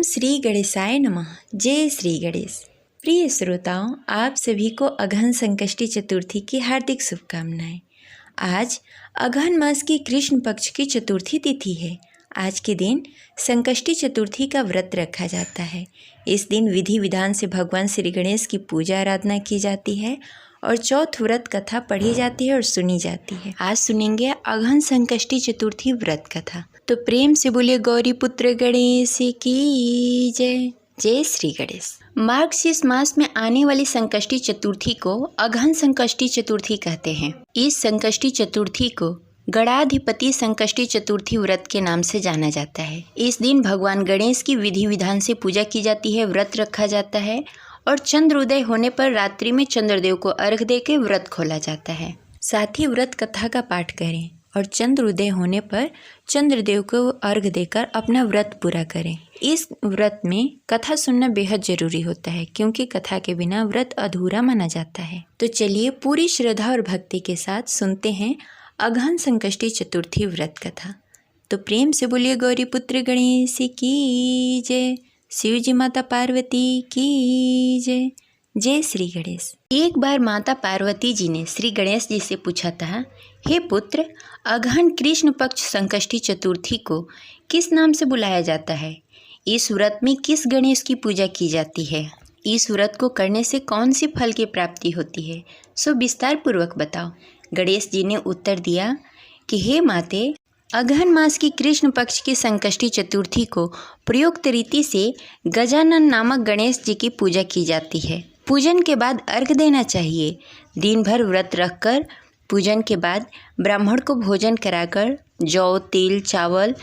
श्री गणेशाय नमः। जय श्री गणेश। प्रिय श्रोताओं, आप सभी को अगहन संकष्टी चतुर्थी की हार्दिक शुभकामनाएं। आज अगहन मास की कृष्ण पक्ष की चतुर्थी तिथि है। आज के दिन संकष्टी चतुर्थी का व्रत रखा जाता है। इस दिन विधि विधान से भगवान श्री गणेश की पूजा आराधना की जाती है और चौथ व्रत कथा पढ़ी जाती है और सुनी जाती है। आज सुनेंगे अगहन संकष्टी चतुर्थी व्रत कथा। तो प्रेम से बोले गौरी पुत्र गणेश की जय। जय श्री गणेश। मार्गशीर्ष मास में आने वाली संकष्टी चतुर्थी को अगहन संकष्टी चतुर्थी कहते हैं। इस संकष्टी चतुर्थी को गणाधिपति संकष्टी चतुर्थी व्रत के नाम से जाना जाता है। इस दिन भगवान गणेश की विधि विधान से पूजा की जाती है, व्रत रखा जाता है और चंद्रोदय होने पर रात्रि में चंद्रदेव को अर्घ देकर व्रत खोला जाता है। साथ ही व्रत कथा का पाठ करें और चंद्रोदय होने पर चंद्रदेव को अर्घ देकर अपना व्रत पूरा करें। इस व्रत में कथा सुनना बेहद जरूरी होता है, क्योंकि कथा के बिना व्रत अधूरा माना जाता है। तो चलिए पूरी श्रद्धा और भक्ति के साथ सुनते हैं अगहन संकष्टी चतुर्थी व्रत कथा। तो प्रेम से बोलिए गौरी पुत्र गणेश की जय। शिव जी माता पार्वती की जय। जय श्री गणेश। एक बार माता पार्वती जी ने श्री गणेश जी से पूछा था, हे पुत्र, अगहन कृष्ण पक्ष संकष्टी चतुर्थी को किस नाम से बुलाया जाता है? इस व्रत में किस गणेश की पूजा की जाती है? इस व्रत को करने से कौन सी फल की प्राप्ति होती है? सो विस्तार पूर्वक बताओ। गणेश जी ने उत्तर दिया कि हे माते, अगहन मास की कृष्ण पक्ष की संकष्टी चतुर्थी को प्रयुक्त रीति से गजानन नामक गणेश जी की पूजा की जाती है। पूजन के बाद अर्घ देना चाहिए। दिन भर व्रत रखकर पूजन के बाद ब्राह्मण को भोजन कराकर जौ, तिल, चावल,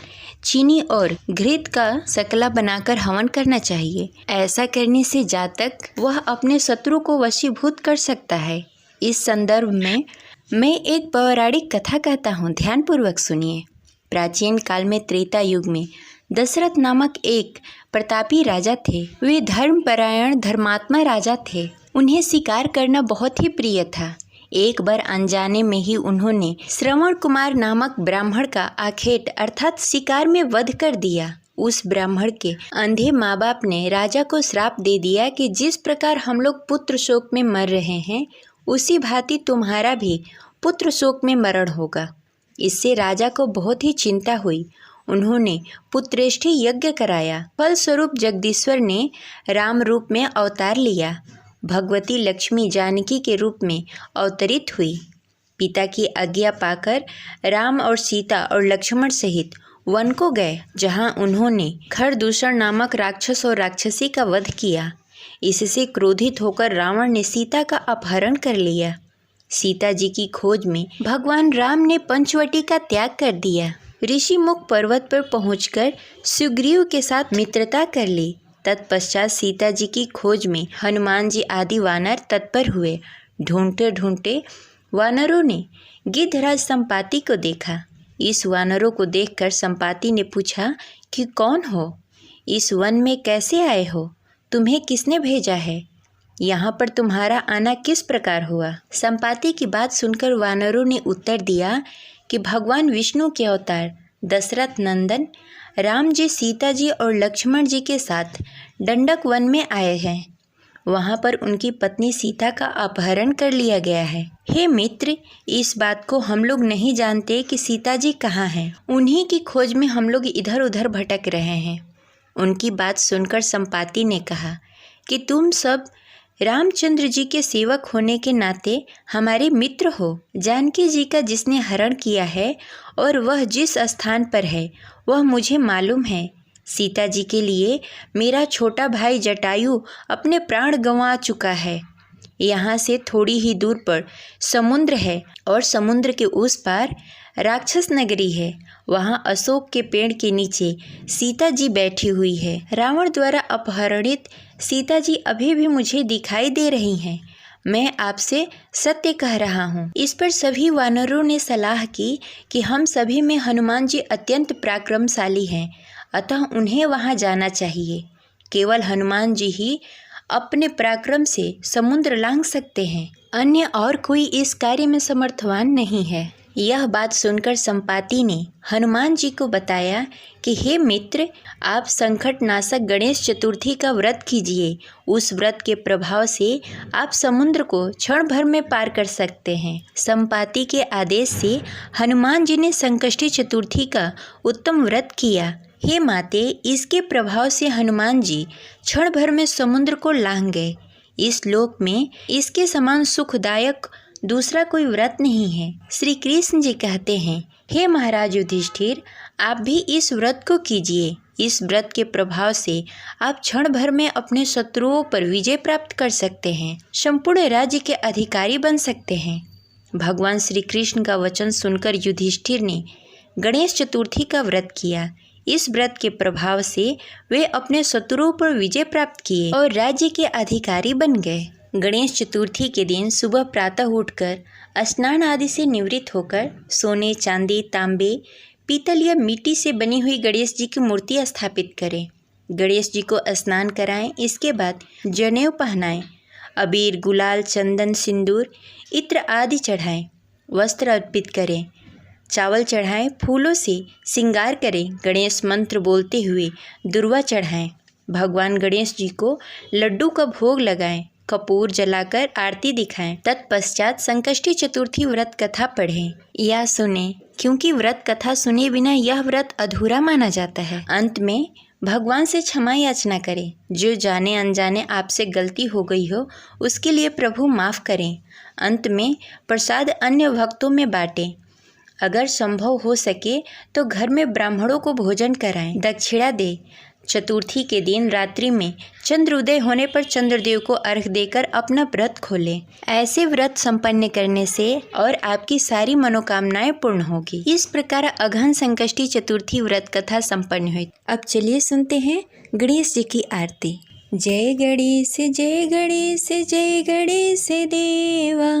चीनी और घृत का सकला बनाकर हवन करना चाहिए। ऐसा करने से जातक वह अपने शत्रु को वशीभूत कर सकता है। इस संदर्भ में मैं एक पौराणिक कथा कहता हूँ, ध्यानपूर्वक सुनिए। प्राचीन काल में त्रेता युग में दशरथ नामक एक प्रतापी राजा थे। वे धर्मपरायण धर्मात्मा राजा थे। उन्हें शिकार करना बहुत ही प्रिय था। एक बार अनजाने में ही उन्होंने श्रवण कुमार नामक ब्राह्मण का आखेट अर्थात शिकार में वध कर दिया। उस ब्राह्मण के अंधे माँ बाप ने राजा को श्राप दे दिया कि जिस प्रकार हम लोग पुत्र शोक में मर रहे हैं, उसी भांति तुम्हारा भी पुत्र शोक में मरण होगा। इससे राजा को बहुत ही चिंता हुई। उन्होंने पुत्रेष्ठी यज्ञ कराया। फलस्वरूप जगदीश्वर ने राम रूप में अवतार लिया। भगवती लक्ष्मी जानकी के रूप में अवतरित हुई। पिता की आज्ञा पाकर राम और सीता और लक्ष्मण सहित वन को गए, जहां उन्होंने खरदूषण नामक राक्षस और राक्षसी का वध किया। इससे क्रोधित होकर रावण ने सीता का अपहरण कर लिया। सीता जी की खोज में भगवान राम ने पंचवटी का त्याग कर दिया। ऋषिमुख पर्वत पर पहुंचकर सुग्रीव के साथ मित्रता कर ली। तत्पश्चात सीता जी की खोज में हनुमान जी आदि वानर तत्पर हुए। ढूंढते ढूंढते वानरों ने गिद्धराज संपाति को देखा। इस वानरों को देखकर संपाति ने पूछा कि कौन हो? इस वन में कैसे आए हो? तुम्हें किसने भेजा है? यहाँ पर तुम्हारा आना किस प्रकार हुआ? संपाति की बात सुनकर वानरों ने उत्तर दिया कि भगवान विष्णु के अवतार दशरथ नंदन राम जी सीता जी और लक्ष्मण जी के साथ दंडक वन में आए हैं। वहाँ पर उनकी पत्नी सीता का अपहरण कर लिया गया है। हे मित्र, इस बात को हम लोग नहीं जानते कि सीता जी कहाँ हैं। उन्हीं की खोज में हम लोग इधर उधर भटक रहे हैं। उनकी बात सुनकर संपाति ने कहा कि तुम सब रामचंद्र जी के सेवक होने के नाते हमारे मित्र हो। जानकी जी का जिसने हरण किया है और वह जिस स्थान पर है वह मुझे मालूम है। सीता जी के लिए मेरा छोटा भाई जटायु अपने प्राण गंवा चुका है। यहाँ से थोड़ी ही दूर पर समुद्र है और समुद्र के उस पार राक्षस नगरी है। वहाँ अशोक के पेड़ के नीचे सीता जी बैठी हुई है। रावण द्वारा अपहरणित सीता जी अभी भी मुझे दिखाई दे रही हैं। मैं आपसे सत्य कह रहा हूँ। इस पर सभी वानरों ने सलाह की कि हम सभी में हनुमान जी अत्यंत पराक्रमशाली हैं, अतः उन्हें वहाँ जाना चाहिए। केवल हनुमान जी ही अपने पराक्रम से समुद्र लांघ सकते हैं, अन्य और कोई इस कार्य में समर्थवान नहीं है। यह बात सुनकर संपाति ने हनुमान जी को बताया कि हे मित्र, आप संकट नाशक गणेश चतुर्थी का व्रत कीजिए। उस व्रत के प्रभाव से आप समुद्र को क्षण भर में पार कर सकते हैं। संपाति के आदेश से हनुमान जी ने संकष्टी चतुर्थी का उत्तम व्रत किया। हे माते, इसके प्रभाव से हनुमान जी क्षण भर में समुद्र को लांघ गए। इस लोक में इसके समान सुखदायक दूसरा कोई व्रत नहीं है। श्री कृष्ण जी कहते हैं, हे महाराज युधिष्ठिर, आप भी इस व्रत को कीजिए। इस व्रत के प्रभाव से आप क्षण भर में अपने शत्रुओं पर विजय प्राप्त कर सकते हैं, संपूर्ण राज्य के अधिकारी बन सकते हैं। भगवान श्री कृष्ण का वचन सुनकर युधिष्ठिर ने गणेश चतुर्थी का व्रत किया। इस व्रत के प्रभाव से वे अपने शत्रुओं पर विजय प्राप्त किए और राज्य के अधिकारी बन गए। गणेश चतुर्थी के दिन सुबह प्रातः उठकर स्नान आदि से निवृत्त होकर सोने, चांदी, तांबे, पीतल या मिट्टी से बनी हुई गणेश जी की मूर्ति स्थापित करें। गणेश जी को स्नान कराएं। इसके बाद जनेऊ पहनाएं, अबीर, गुलाल, चंदन, सिंदूर, इत्र आदि चढ़ाएं, वस्त्र अर्पित करें, चावल चढ़ाएं, फूलों से श्रृंगार करें, गणेश मंत्र बोलते हुए दुर्वा चढ़ाएं, भगवान गणेश जी को लड्डू का भोग लगाएं, कपूर जलाकर आरती दिखाएं। तत्पश्चात संकष्टी चतुर्थी व्रत कथा पढ़ें या सुनें, क्योंकि व्रत कथा सुने बिना यह व्रत अधूरा माना जाता है। अंत में भगवान से क्षमा याचना करें। जो जाने अनजाने आपसे गलती हो गई हो उसके लिए प्रभु माफ़ करें। अंत में प्रसाद अन्य भक्तों में बांटें। अगर संभव हो सके तो घर में ब्राह्मणों को भोजन कराएं, दक्षिणा दें। चतुर्थी के दिन रात्रि में चंद्रोदय होने पर चंद्रदेव को अर्घ देकर अपना व्रत खोलें। ऐसे व्रत संपन्न करने से और आपकी सारी मनोकामनाएं पूर्ण होगी। इस प्रकार अगहन संकष्टी चतुर्थी व्रत कथा संपन्न हुई। अब चलिए सुनते हैं गणेश जी की आरती। जय गणेश, जय गणेश, जय गणेश देवा,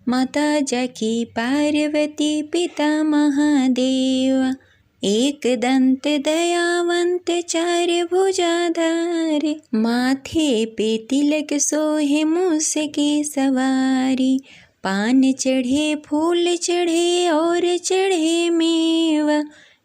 माता जाकी पार्वती, पिता महादेवा, एक दंत दयावंत, चार भुजाधारी, माथे पे तिलक सोहे, मूस की सवारी, पान चढ़े, फूल चढ़े और चढ़े मेवा,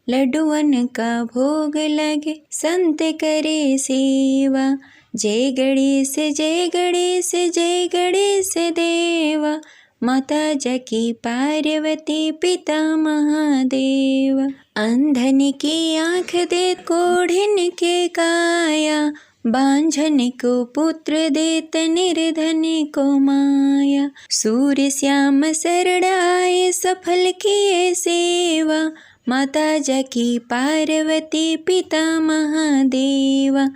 लड्डुअन का भोग लगे, संत करे सेवा। जय गणेश, जय गणेश, जय गणेश देवा, माता जाकी पार्वती, पिता महादेव। अंधन की आँख दे, कोढ़िन के काया, बांझन को पुत्र देत, निर्धन को माया, सूर्य श्याम शरण आए, सफल किए सेवा, माता जाकी पार्वती, पिता महादेवा।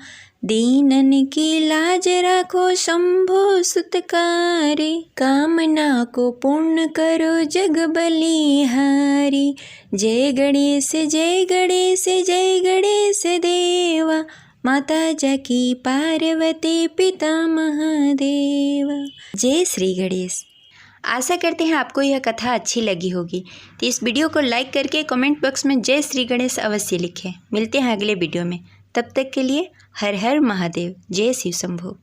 दीनन की लाज राखो, शंभो सुतकारी, कामना को पूर्ण करो, जग बलिहारी। जय गणेश, जय गणेश, जय गणेश देवा, माता जाकी पार्वती, पिता महादेवा। जय श्री गणेश। आशा करते हैं आपको यह कथा अच्छी लगी होगी। तो इस वीडियो को लाइक करके कमेंट बॉक्स में जय श्री गणेश अवश्य लिखें। मिलते हैं अगले वीडियो में। तब तक के लिए हर हर महादेव। जय शिव शंभो।